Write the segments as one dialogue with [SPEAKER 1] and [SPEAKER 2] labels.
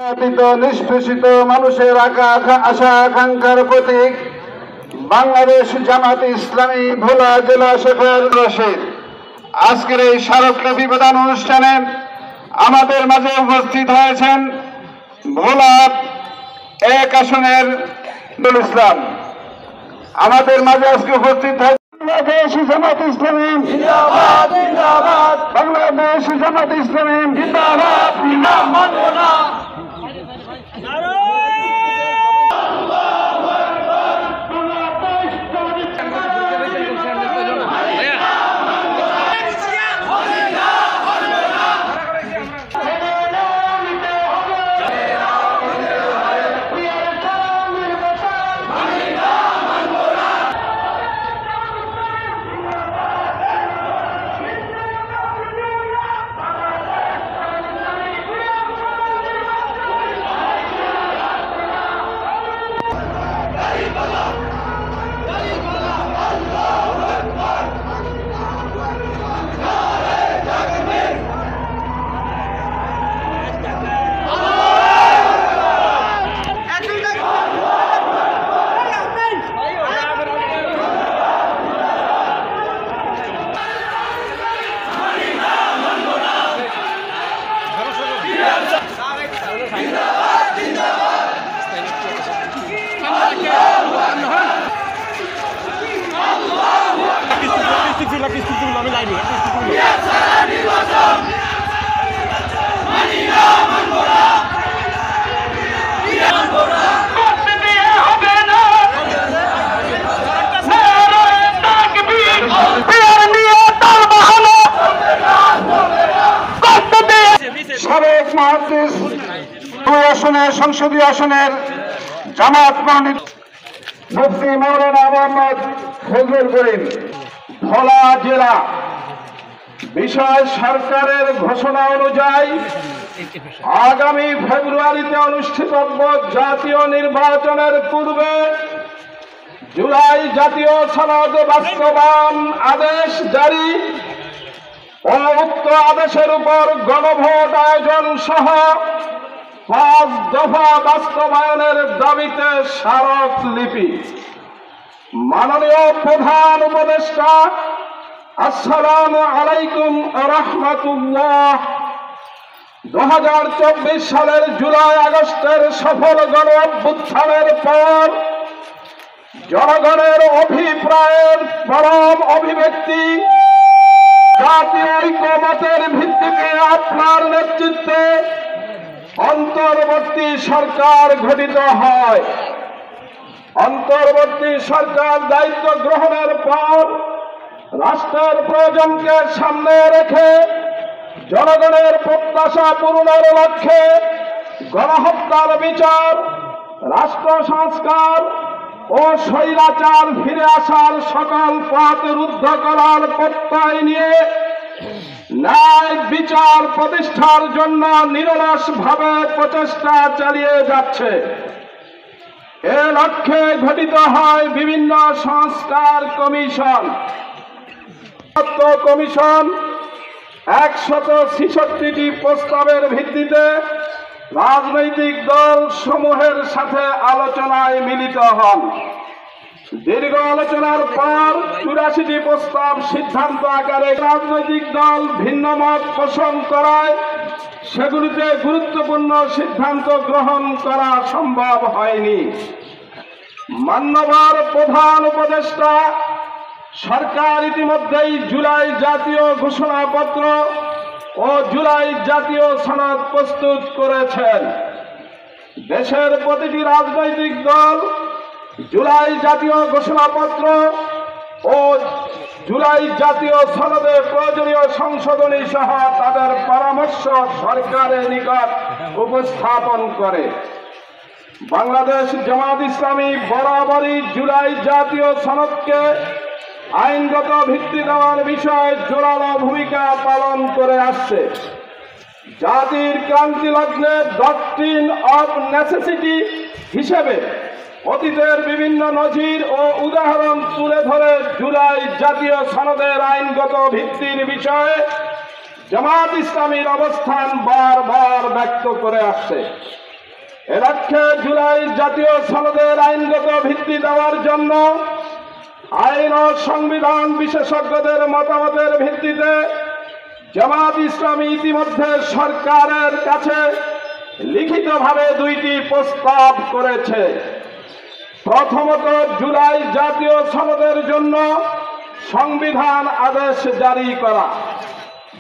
[SPEAKER 1] নিষ্পেষিত মানুষের আশা আকাঙ্ক্ষার প্রতীক বাংলাদেশ জামাতে ইসলামী ভোলা জেলা শাখার রশিদ আজকের এই স্মারকলিপি প্রদান অনুষ্ঠানে আমাদের মাঝে উপস্থিত হয়েছেন ভোলা 1 আসনের নুরুল ইসলাম। আমাদের মাঝে আজকে উপস্থিত বাংলাদেশ জামাতে ইসলামী জিন্দাবাদ জিন্দাবাদ, বাংলাদেশ জামাতে ইসলামী জিন্দাবাদ জিন্দাবাদ। সাবেক মহাদেশ 2 আসনের সংসদীয় আসনের জামাত মনোনীত মুফতি মাওলানা মোহাম্মদ ফজলুল করিম ভোলা জেলা বিষয় সরকারের ঘোষণা অনুযায়ী আগামী ফেব্রুয়ারিতে অনুষ্ঠিতব্য জাতীয় নির্বাচনের পূর্বে জুলাই জাতীয় সনদ বাস্তবায়ন আদেশ জারি ও উক্ত আদেশের উপর গণভোট আয়োজন সহ 5 দফা বাস্তবায়নের দাবিতে স্মারকলিপি। মাননীয় প্রধান উপদেষ্টা, আসসালামু আলাইকুম ওয়া রাহমাতুল্লাহ। 2024 সালের জুলাই আগস্টের সফল গণ অভ্যুত্থানের পর জনগণের অভিপ্রায়ের পরম অভিব্যক্তি জাতীয় ঐক্যমতের ভিত্তিতে আপনার নেতৃত্বে অন্তর্বর্তী সরকার গঠিত হয়। অন্তর্বর্তী সরকার দায়িত্ব গ্রহণের পর রাষ্ট্রের প্রয়োজনকে সামনে রেখে জনগণের প্রত্যাশা পূরণের লক্ষ্যে গণহত্যার বিচার, রাষ্ট্র সংস্কার ও স্বৈরাচার ফিরে আসার সকল পথ রুদ্ধ করার প্রত্যয় নিয়ে ন্যায় বিচার প্রতিষ্ঠার জন্য নিরলসভাবে প্রচেষ্টা চালিয়ে যাচ্ছে। এ লক্ষ্যে গঠিত হয় বিভিন্ন সংস্কার কমিশন। কমিশন 166টি প্রস্তাবের ভিত্তিতে রাজনৈতিক দল সমূহের সাথে আলোচনায় মিলিত হন। দীর্ঘ আলোচনার পর 84টি প্রস্তাব সিদ্ধান্ত আকারে রাজনৈতিক দল ভিন্ন মত পোষণ করায় সেগুলিতে গুরুত্বপূর্ণ সিদ্ধান্ত গ্রহণ করা সম্ভব হয়নি। মাননীয় প্রধান উপদেষ্টা, সরকার ইতিমধ্যেই জুলাই জাতীয় ঘোষণাপত্র ও জুলাই জাতীয় সনদ প্রস্তুত করেছেন। দেশের প্রতিটি রাজনৈতিক দল জুলাই জাতীয় ঘোষণাপত্র ও জুলাই জাতীয় সনদে প্রয়োজনীয় সংশোধনী সহ তাদের পরামর্শ সরকারের নিকট উপস্থাপন করে। বাংলাদেশ জামাত ইসলামী বরাবরই জুলাই জাতীয় সনদকে আইনগত ভিত্তি দেওয়ার বিষয়ে জোরালো ভূমিকা পালন করে আসছে। জাতির ক্রান্তি লগ্নে ডক্ট্রিন অব নেসেসিটি হিসেবে অতীতের বিভিন্ন নজির ও উদাহরণ তুলে ধরে জুলাই জাতীয় সনদের আইনগত ভিত্তির বিষয়ে জামাত ইসলামীর অবস্থান বারবার ব্যক্ত করে আসছে। এ লক্ষ্যে জুলাই জাতীয় সনদের আইনগত ভিত্তি দেওয়ার জন্য আইন ও সংবিধান বিশেষজ্ঞদের মতামতের ভিত্তিতে জামাত ইসলামী ইতিমধ্যে সরকারের কাছে লিখিতভাবে 2টি প্রস্তাব করেছে। প্রথমত, জুলাই জাতীয় সনদের জন্য সংবিধান আদেশ জারি করা।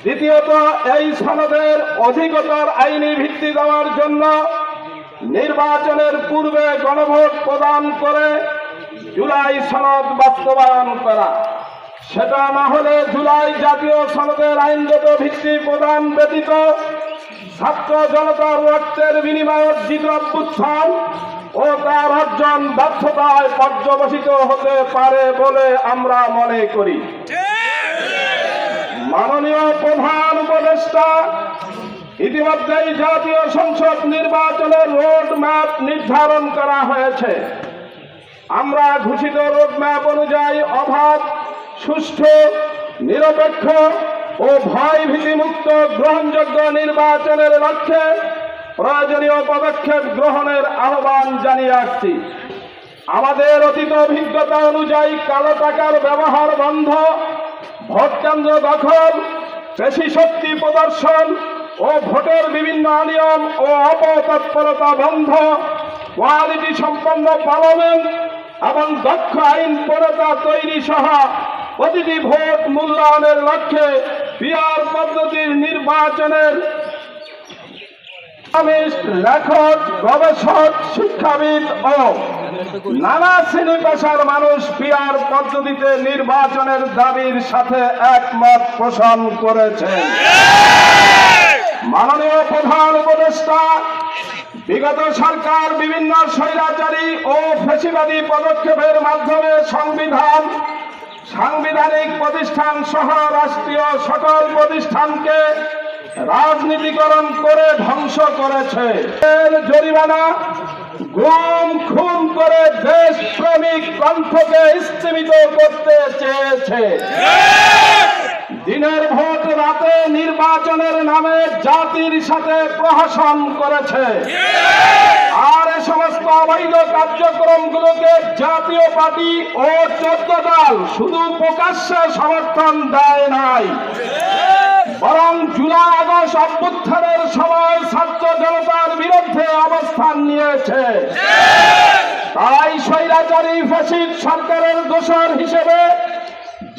[SPEAKER 1] দ্বিতীয়ত, এই সনদের অধিকতর আইনি ভিত্তি দেওয়ার জন্য নির্বাচনের পূর্বে গণভোট প্রদান করে জুলাই সনদ বাস্তবায়ন করা। সেটা না হলে জুলাই জাতীয় সনদের আইনগত ভিত্তি প্রদান ব্যতীত ছাত্র জনতার রক্তের বিনিময়ে অর্জিত অভ্যুত্থান ও তার অর্জন ব্যর্থতায় পর্যবসিত হতে পারে বলে আমরা মনে করি। মাননীয় প্রধান উপদেষ্টা ইতিমধ্যেই জাতীয় সংসদ নির্বাচনের রোড ম্যাপ নির্ধারণ করা হয়েছে। আমরা ঘোষিত রোড ম্যাপ অনুযায়ী অবাধ, সুষ্ঠু, নিরপেক্ষ ও ভয় ভীতিমুক্ত গ্রহণযোগ্য নির্বাচনের লক্ষ্যে প্রয়োজনীয় পদক্ষেপ গ্রহণের আহ্বান জানিয়ে আসছি। আমাদের অতীত অভিজ্ঞতা অনুযায়ী কালো টাকার ব্যবহার বন্ধ, ভোট কেন্দ্র দখল, পেশি শক্তি প্রদর্শন ও ভোটের বিভিন্ন অনিয়ম ও অপতৎপরতা বন্ধ, কোয়ালিটি সম্পন্ন পার্লামেন্ট এবং দক্ষ আইন প্রণেতা তৈরি সহ প্রতিটি ভোট মূল্যায়নের লক্ষ্যে পিআর পদ্ধতির নির্বাচনের লেখক, গবেষক, শিক্ষাবিদ ও নানা শ্রেণী পেশার মানুষ পিআর পদ্ধতিতে নির্বাচনের দাবির সাথে একমত পোষণ করেছে। মাননীয় প্রধান উপদেষ্টা বিগত সরকার বিভিন্ন স্বৈরাচারী ও ফ্যাসিবাদী পদক্ষেপের মাধ্যমে সাংবিধানিক প্রতিষ্ঠান সহ রাষ্ট্রীয় সকল প্রতিষ্ঠানকে রাজনীতিকরণ করে ধ্বংস করেছে। জরিমানা, গুম, খুন করে দেশ শ্রমিক কণ্ঠকে স্থিমিত করতে চেয়েছে। দিনের ভোট রাতে নির্বাচনের নামে জাতির সাথে প্রহসন করেছে। আর এ সমস্ত অবৈধ কার্যক্রমগুলোকে জাতীয় পার্টি ও 14 দল শুধু প্রকাশ্যে সমর্থন দেয় নাই, বরং জুলাই আগস্ট অভ্যুত্থানের সময় ছাত্র জনতার বিরুদ্ধে অবস্থান নিয়েছে। তাই স্বৈরাচারী ফ্যাসিস্ট সরকারের দোষর হিসেবে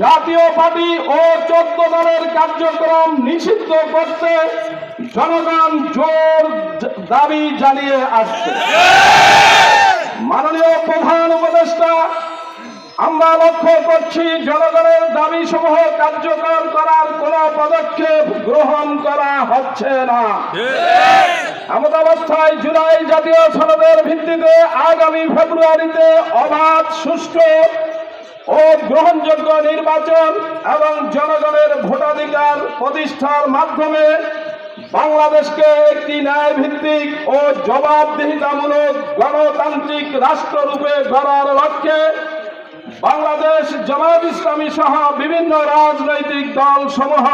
[SPEAKER 1] জাতীয় পার্টি ও 14 দলের কার্যক্রম নিষিদ্ধ করতে জনগণ জোর দাবি জানিয়ে আসছে। মাননীয় প্রধান উপদেষ্টা, আমরা লক্ষ্য করছি জনগণের দাবি সমূহ কার্যকর করার কোন পদক্ষেপ গ্রহণ করা হচ্ছে না। এমতাবস্থায় জুলাই জাতীয় সনদের ভিত্তিতে আগামী ফেব্রুয়ারিতে অবাধ, সুষ্ঠু ও গ্রহণযোগ্য নির্বাচন এবং জনগণের ভোটাধিকার প্রতিষ্ঠার মাধ্যমে বাংলাদেশকে একটি ন্যায়ভিত্তিক ও জবাবদিহিতামূলক গণতান্ত্রিক রাষ্ট্ররূপে গড়ার লক্ষ্যে বাংলাদেশ জামাত ইসলামী সহ বিভিন্ন রাজনৈতিক দল সমূহ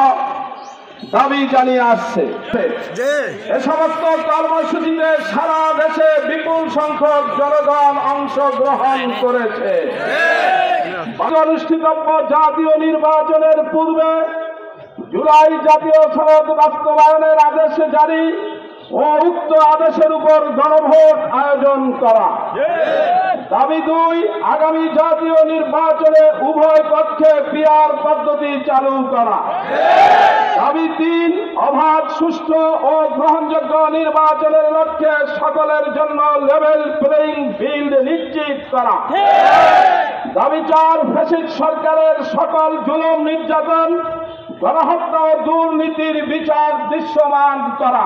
[SPEAKER 1] দাবি জানিয়ে আসছে। এ সমস্ত কর্মসূচিতে সারা দেশে বিপুল সংখ্যক জনগণ অংশগ্রহণ করেছে। অনুষ্ঠিতব্য জাতীয় নির্বাচনের পূর্বে জুলাই জাতীয় সনদ বাস্তবায়নের আদেশ জারি ও উক্ত আদেশের উপর গণভোট আয়োজন করা। দাবি 2, আগামী জাতীয় নির্বাচনে উভয় পক্ষে পিআর পদ্ধতি চালু করা। দাবি 3, অবাধ, সুষ্ঠু ও গ্রহণযোগ্য নির্বাচনের লক্ষ্যে সকলের জন্য লেভেল প্লেইং ফিল্ড নিশ্চিত করা। দাবি 4, ফ্যাসিস্ট সরকারের সকল জুলুম, নির্যাতন, গণহত্যা ও দুর্নীতির বিচার দৃশ্যমান করা।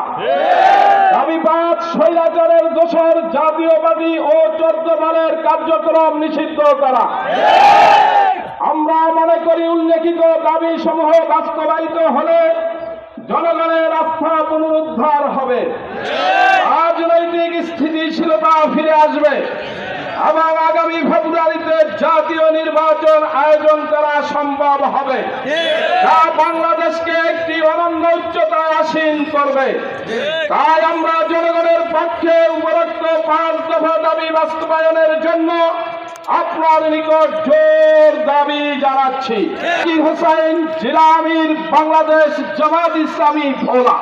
[SPEAKER 1] দাবি 5, স্বৈরাচারের দোষর জাতীয়বাদী ও 14 দলের কার্যক্রম নিষিদ্ধ করা। আমরা মনে করি উল্লেখিত দাবি সমূহ বাস্তবায়িত হলে জনগণের আস্থা পুনরুদ্ধার হবে, রাজনৈতিক স্থিতিশীলতা ফিরে আসবে এবং আগামী ফেব্রুয়ারিতে জাতীয় নির্বাচন আয়োজন করা সম্ভব হবে, যা বাংলাদেশকে একটি অনন্য উচ্চতায় আসীন করবে। তাই আমরা জনগণের পক্ষে উপরোক্ত 5 দফা দাবি বাস্তবায়নের জন্য আপনার নিকট জোর দাবি জানাচ্ছি। হোসেন জেলা আমির, বাংলাদেশ জামাত ইসলামী ভোলা।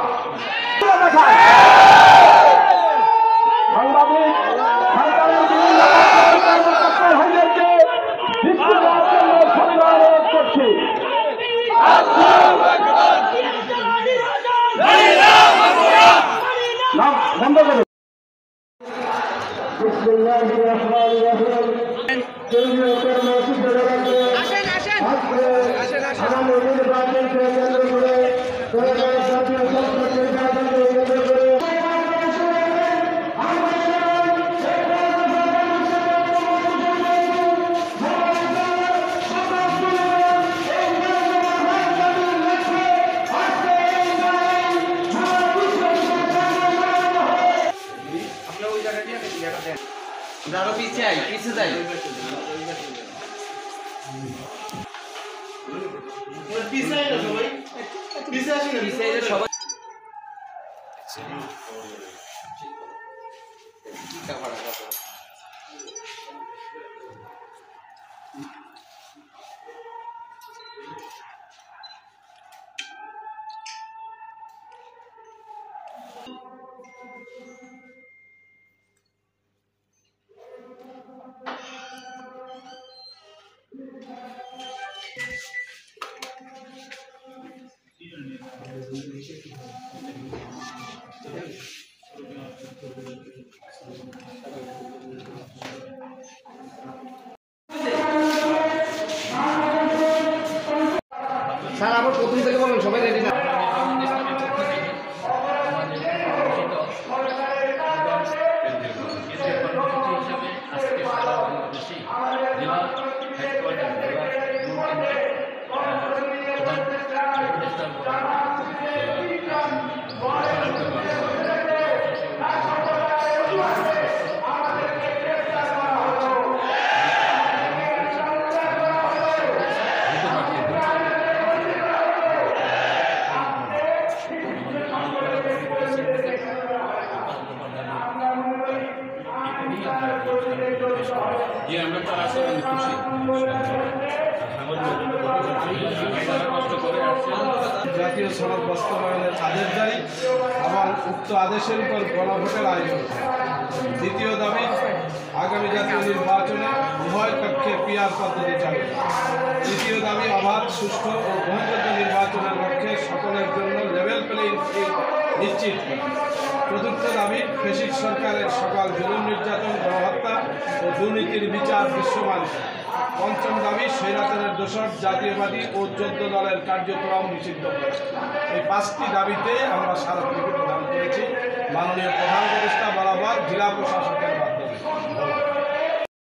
[SPEAKER 1] বন্ধ করুন।
[SPEAKER 2] আরো পিছিয়ে যাই সবাই স্যার আবার প্রথম থেকে বলুন, সবাই রেডি না?
[SPEAKER 3] জাতীয় সনদ বাস্তবায়নের আদেশ জারি এবং উক্ত আদেশের উপর গণভোটের আয়োজন। দ্বিতীয় দাবি, আগামী জাতীয় নির্বাচনে উভয় পক্ষে পিআর পদ্ধতি চালু। তৃতীয় দাবি, অবাধ, সুষ্ঠু ও গ্রহণযোগ্য নির্বাচনের লক্ষ্যে সকলের জন্য লেভেল প্লেইং ফিল্ড নিশ্চিত করা। চতুর্থ দাবি, ফ্যাসিস্ট সরকারের সকল জুলুম, নির্যাতন, গণহত্যা ও দুর্নীতির বিচার বিশ্বমান। পঞ্চম দাবি, স্বৈরাচারের দোষর জাতীয়বাদী ও 14 দলের কার্যক্রম নিষিদ্ধ করা। এই 5টি দাবিতে আমরা স্মারকলিপি প্রদান করেছি। মাননীয় প্রধান উপদেষ্টা বরাবর জেলা প্রশাসন